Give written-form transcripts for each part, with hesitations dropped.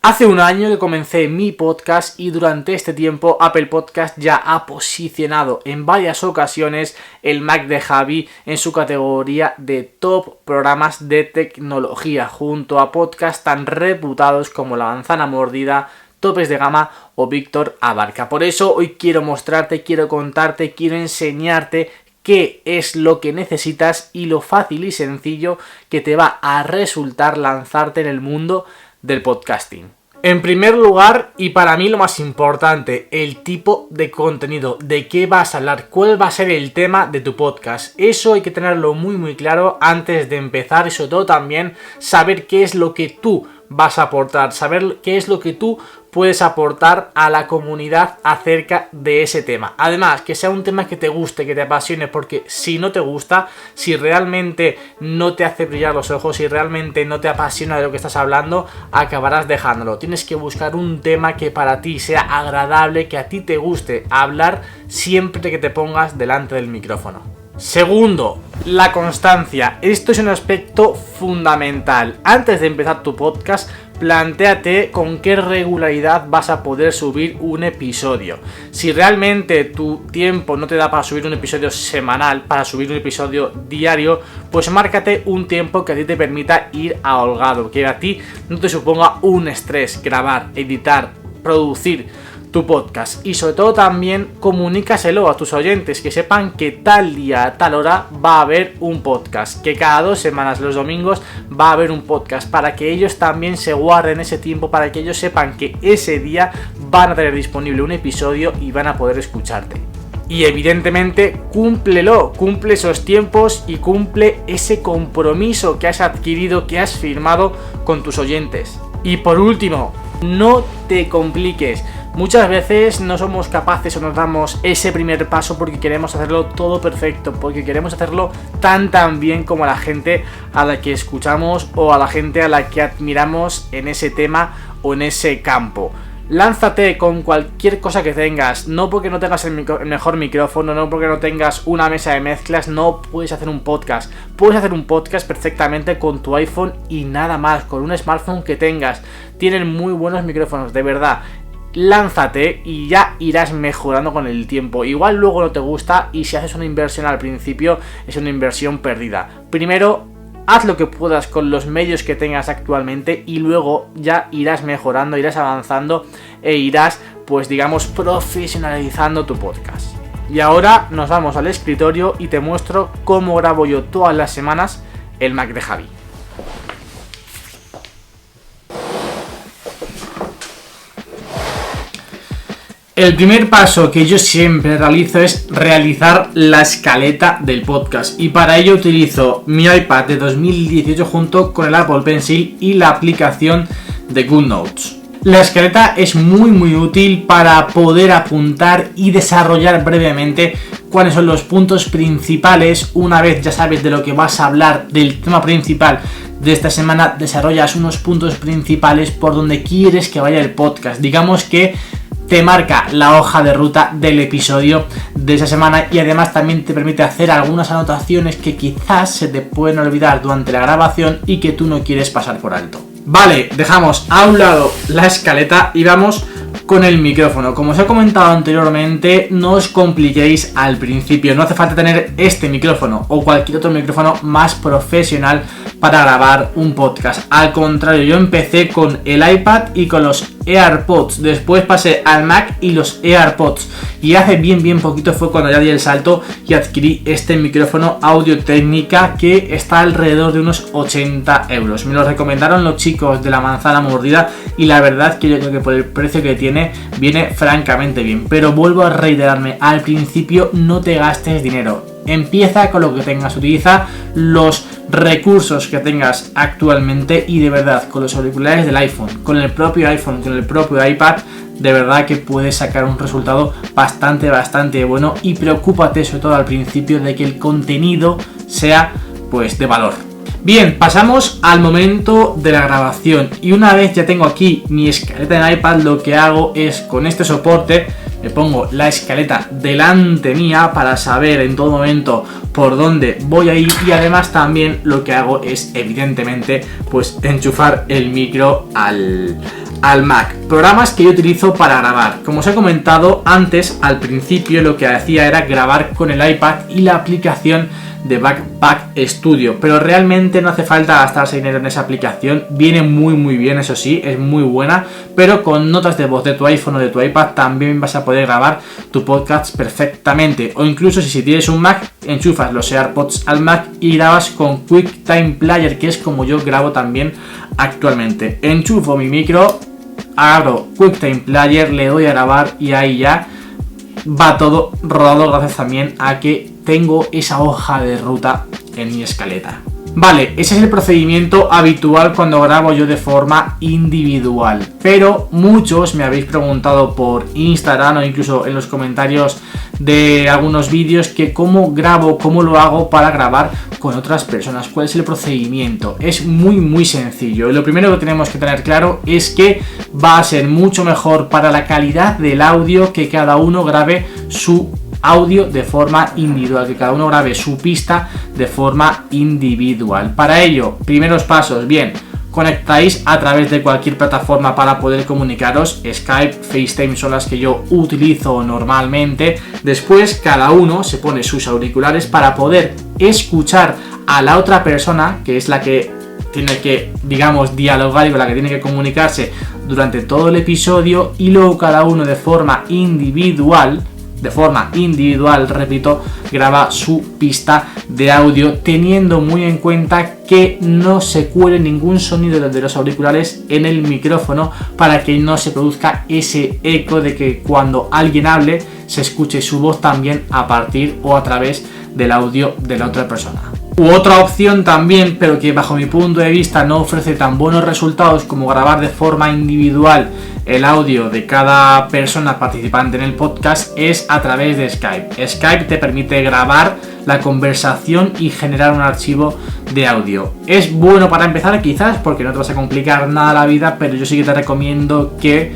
Hace un año que comencé mi podcast y durante este tiempo Apple Podcast ya ha posicionado en varias ocasiones el Mac de Javi en su categoría de top programas de tecnología, junto a podcasts tan reputados como La Manzana Mordida, Topes de Gama o Víctor Abarca. Por eso hoy quiero mostrarte, quiero contarte, quiero enseñarte qué es lo que necesitas y lo fácil y sencillo que te va a resultar lanzarte en el mundo del podcasting. En primer lugar, y para mí lo más importante, el tipo de contenido, de qué vas a hablar, cuál va a ser el tema de tu podcast. Eso hay que tenerlo muy claro antes de empezar y sobre todo también saber qué es lo que tú vas a aportar, saber qué es lo que tú puedes aportar a la comunidad acerca de ese tema. Además, que sea un tema que te guste, que te apasione, porque si no te gusta, si realmente no te hace brillar los ojos, si realmente no te apasiona de lo que estás hablando, acabarás dejándolo. Tienes que buscar un tema que para ti sea agradable, que a ti te guste hablar siempre que te pongas delante del micrófono. Segundo, la constancia. Esto es un aspecto fundamental. Antes de empezar tu podcast, plantéate con qué regularidad vas a poder subir un episodio. Si realmente tu tiempo no te da para subir un episodio semanal, para subir un episodio diario, pues márcate un tiempo que a ti te permita ir ahogado, que a ti no te suponga un estrés grabar, editar, producir tu podcast. Y sobre todo también comunícaselo a tus oyentes, que sepan que tal día, a tal hora va a haber un podcast, que cada 2 semanas, los domingos, va a haber un podcast, para que ellos también se guarden ese tiempo, para que ellos sepan que ese día van a tener disponible un episodio y van a poder escucharte. Y evidentemente cúmplelo, cumple esos tiempos y cumple ese compromiso que has adquirido, que has firmado con tus oyentes. Y por último, no te compliques. Muchas veces no somos capaces o nos damos ese primer paso porque queremos hacerlo todo perfecto, porque queremos hacerlo tan bien como a la gente a la que escuchamos o a la gente a la que admiramos en ese tema o en ese campo. Lánzate con cualquier cosa que tengas, no porque no tengas el mejor micrófono, no porque no tengas una mesa de mezclas, no puedes hacer un podcast. Puedes hacer un podcast perfectamente con tu iPhone y nada más, con un smartphone que tengas. Tienen muy buenos micrófonos, de verdad. Lánzate y ya irás mejorando con el tiempo. Igual luego no te gusta y si haces una inversión al principio es una inversión perdida. Primero, haz lo que puedas con los medios que tengas actualmente y luego ya irás mejorando, irás avanzando e irás, pues digamos, profesionalizando tu podcast. Y ahora nos vamos al escritorio y te muestro cómo grabo yo todas las semanas el Mac de Javi. El primer paso que yo siempre realizo es realizar la escaleta del podcast y para ello utilizo mi iPad de 2018 junto con el Apple Pencil y la aplicación de GoodNotes. La escaleta es muy útil para poder apuntar y desarrollar brevemente cuáles son los puntos principales. Una vez ya sabes de lo que vas a hablar, del tema principal de esta semana, desarrollas unos puntos principales por donde quieres que vaya el podcast. Digamos que te marca la hoja de ruta del episodio de esa semana y además también te permite hacer algunas anotaciones que quizás se te pueden olvidar durante la grabación y que tú no quieres pasar por alto. Vale, dejamos a un lado la escaleta y vamos con el micrófono. Como os he comentado anteriormente, no os compliquéis al principio. No hace falta tener este micrófono o cualquier otro micrófono más profesional para grabar un podcast. Al contrario, yo empecé con el iPad y con los AirPods. Después pasé al Mac y los AirPods. Y hace bien poquito fue cuando ya di el salto y adquirí este micrófono Audio-Técnica que está alrededor de unos 80 euros. Me lo recomendaron los chicos de La Manzana Mordida y la verdad que yo creo que por el precio que tiene viene francamente bien. Pero vuelvo a reiterarme, al principio no te gastes dinero. Empieza con lo que tengas, utiliza los recursos que tengas actualmente y de verdad con los auriculares del iPhone, con el propio iPhone, con el propio iPad, de verdad que puedes sacar un resultado bastante bueno y preocúpate sobre todo al principio de que el contenido sea pues de valor. Bien, pasamos al momento de la grabación y una vez ya tengo aquí mi escaleta en iPad, lo que hago es con este soporte me pongo la escaleta delante mía para saber en todo momento por dónde voy a ir y además también lo que hago es evidentemente pues enchufar el micro al Mac. Programas que yo utilizo para grabar. Como os he comentado antes, al principio lo que hacía era grabar con el iPad y la aplicación de Backpack Studio, pero realmente no hace falta gastarse dinero en esa aplicación. Viene muy bien, eso sí, es muy buena, pero con notas de voz de tu iPhone o de tu iPad también vas a poder grabar tu podcast perfectamente. O incluso si tienes un Mac, enchufas los AirPods al Mac y grabas con QuickTime Player, que es como yo grabo también actualmente. Enchufo mi micro, abro QuickTime Player, le doy a grabar y ahí ya va todo rodado, gracias también a que tengo esa hoja de ruta en mi escaleta. Vale, ese es el procedimiento habitual cuando grabo yo de forma individual, pero muchos me habéis preguntado por Instagram o incluso en los comentarios de algunos vídeos que cómo grabo, cómo lo hago para grabar con otras personas, cuál es el procedimiento. Es muy sencillo. Lo primero que tenemos que tener claro es que va a ser mucho mejor para la calidad del audio que cada uno grabe su audio de forma individual, que cada uno grabe su pista de forma individual. Para ello, primeros pasos, bien, conectáis a través de cualquier plataforma para poder comunicaros. Skype, FaceTime son las que yo utilizo normalmente. Después cada uno se pone sus auriculares para poder escuchar a la otra persona, que es la que tiene que, digamos, dialogar y con la que tiene que comunicarse durante todo el episodio, y luego cada uno de forma individual, repito, graba su pista de audio, teniendo muy en cuenta que no se cuele ningún sonido de los auriculares en el micrófono para que no se produzca ese eco de que cuando alguien hable se escuche su voz también a partir o a través del audio de la otra persona. U otra opción también, pero que bajo mi punto de vista no ofrece tan buenos resultados como grabar de forma individual el audio de cada persona participante en el podcast, es a través de Skype. Skype te permite grabar la conversación y generar un archivo de audio. Es bueno para empezar quizás porque no te vas a complicar nada la vida, pero yo sí que te recomiendo que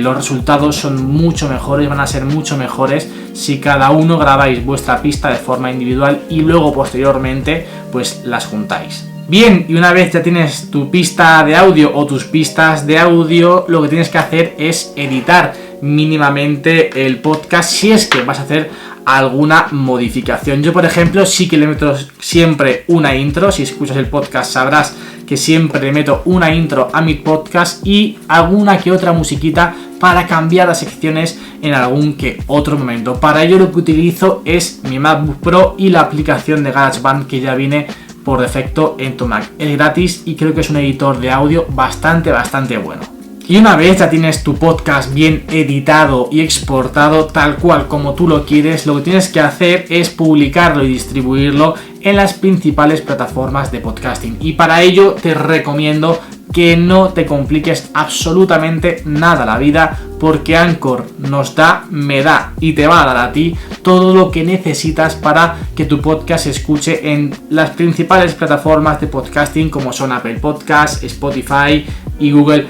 los resultados son mucho mejores, van a ser mucho mejores si cada uno grabáis vuestra pista de forma individual y luego posteriormente pues las juntáis. Bien, y una vez ya tienes tu pista de audio o tus pistas de audio, lo que tienes que hacer es editar mínimamente el podcast si es que vas a hacer alguna modificación. Yo, por ejemplo, sí que le meto siempre una intro. Si escuchas el podcast sabrás que siempre le meto una intro a mi podcast y alguna que otra musiquita para cambiar las secciones en algún que otro momento. Para ello lo que utilizo es mi MacBook Pro y la aplicación de GarageBand que ya viene por defecto en tu Mac. Es gratis y creo que es un editor de audio bastante bueno. Y una vez ya tienes tu podcast bien editado y exportado tal cual como tú lo quieres, lo que tienes que hacer es publicarlo y distribuirlo en las principales plataformas de podcasting. Y para ello te recomiendo que no te compliques absolutamente nada la vida, porque Anchor me da y te va a dar a ti todo lo que necesitas para que tu podcast se escuche en las principales plataformas de podcasting como son Apple Podcasts, Spotify y Google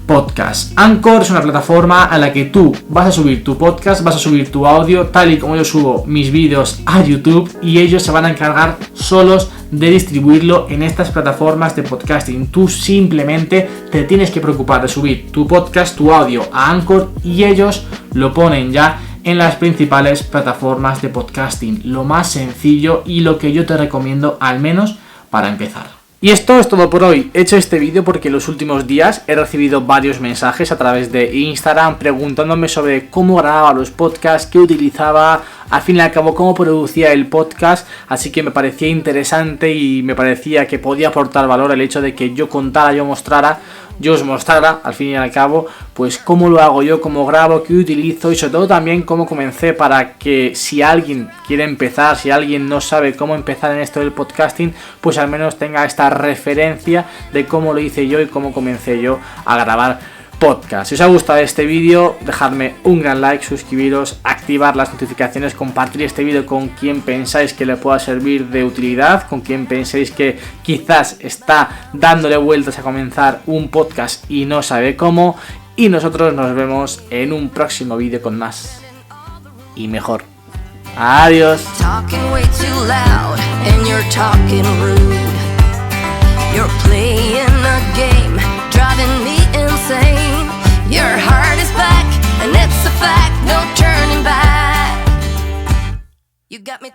Podcast. Anchor es una plataforma a la que tú vas a subir tu podcast, vas a subir tu audio, tal y como yo subo mis vídeos a YouTube, y ellos se van a encargar solos de distribuirlo en estas plataformas de podcasting. Tú simplemente te tienes que preocupar de subir tu podcast, tu audio a Anchor, y ellos lo ponen ya en las principales plataformas de podcasting. Lo más sencillo y lo que yo te recomiendo, al menos para empezar. Y esto es todo por hoy. He hecho este vídeo porque en los últimos días he recibido varios mensajes a través de Instagram preguntándome sobre cómo grababa los podcasts, qué utilizaba, al fin y al cabo cómo producía el podcast, así que me parecía interesante y me parecía que podía aportar valor el hecho de que yo contara, yo os mostrara, al fin y al cabo, pues cómo lo hago yo, cómo grabo, qué utilizo y sobre todo también cómo comencé, para que si alguien quiere empezar, si alguien no sabe cómo empezar en esto del podcasting, pues al menos tenga esta referencia de cómo lo hice yo y cómo comencé yo a grabar podcast. Si os ha gustado este vídeo, dejadme un gran like, suscribiros, activar las notificaciones, compartir este vídeo con quien pensáis que le pueda servir de utilidad, con quien penséis que quizás está dándole vueltas a comenzar un podcast y no sabe cómo, y nosotros nos vemos en un próximo vídeo con más y mejor. Adiós. You're playing a game, driving me insane. insane. Your heart is black, and it's a fact, no turning back. You got me